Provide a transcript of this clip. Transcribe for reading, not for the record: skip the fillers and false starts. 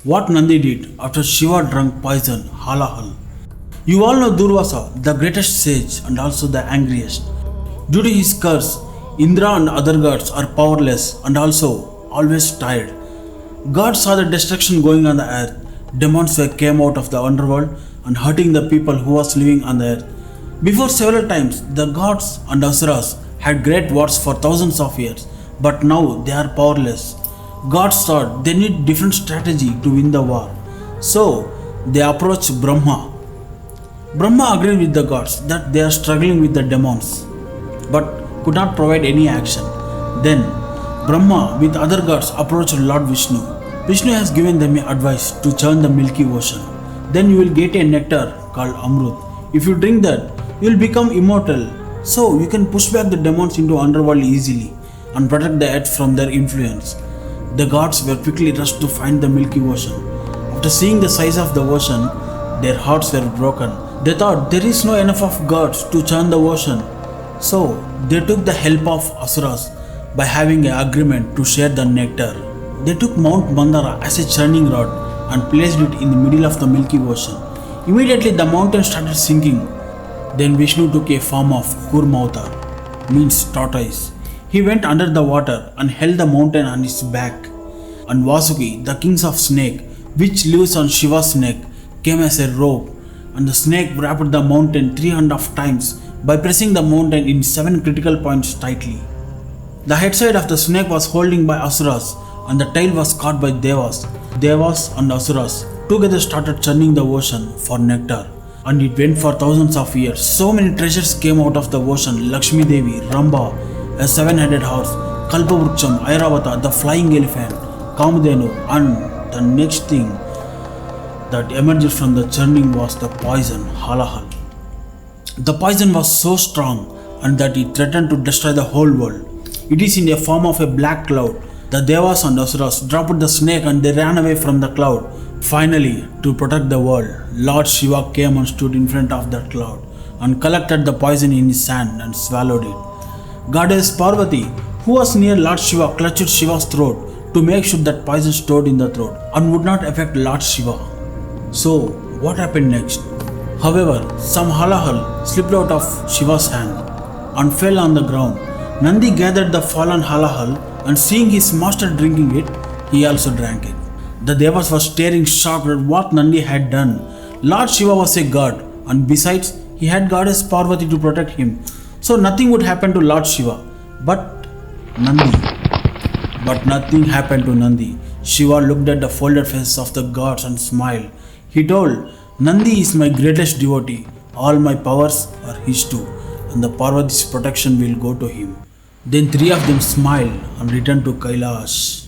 what Nandi did after Shiva drank poison Halahal. You all know Durvasa, the greatest sage and also the angriest. Due to his curse, Indra and other gods are powerless and also always tired. God saw the destruction going on the earth. Demons came out of the underworld and hurting the people who was living on the earth. Before several times, the gods and asuras had great wars for thousands of years, but now they are powerless. Gods thought they need different strategy to win the war. So they approached Brahma. Brahma agreed with the gods that they are struggling with the demons, but could not provide any action. Then Brahma with other gods approached Lord Vishnu. Vishnu has given them advice to churn the milky ocean. Then you will get a nectar called Amrut. If you drink that, you will become immortal. So you can push back the demons into underworld easily and protect the earth from their influence. The gods were quickly rushed to find the milky ocean. After seeing the size of the ocean, their hearts were broken. They thought there is no enough of gods to churn the ocean. So they took the help of asuras by having an agreement to share the nectar. They took Mount Mandara as a churning rod and placed it in the middle of the Milky Ocean. Immediately the mountain started sinking. Then Vishnu took a form of Kurmautar, means tortoise. He went under the water and held the mountain on his back. And Vasuki, the king of snake, which lives on Shiva's neck, came as a rope, and the snake wrapped the mountain 300 times by pressing the mountain in 7 critical points tightly. The head side of the snake was holding by asuras and the tail was caught by devas. Devas and asuras together started churning the ocean for nectar, and it went for thousands of years. So many treasures came out of the ocean: Lakshmi Devi, Ramba, a 7-headed horse, Kalpavruksam, Airavata, the flying elephant, Kamadhenu, and the next thing that emerged from the churning was the poison Halahal. The poison was so strong and that it threatened to destroy the whole world. It is in the form of a black cloud. The Devas and Asuras dropped the snake and they ran away from the cloud. Finally, to protect the world, Lord Shiva came and stood in front of that cloud and collected the poison in his hand and swallowed it. Goddess Parvati, who was near Lord Shiva, clutched Shiva's throat to make sure that poison stored in the throat and would not affect Lord Shiva. So, what happened next? However, some halahal slipped out of Shiva's hand and fell on the ground. Nandi gathered the fallen halahal and seeing his master drinking it, he also drank it. The Devas were staring shocked at what Nandi had done. Lord Shiva was a god, and besides, he had goddess Parvati to protect him, so nothing would happen to Lord Shiva. But nothing happened to Nandi. Shiva looked at the folded faces of the gods and smiled. He told, "Nandi is my greatest devotee. All my powers are his too, and the Parvati's protection will go to him." Then 3 of them smiled and returned to Kailash.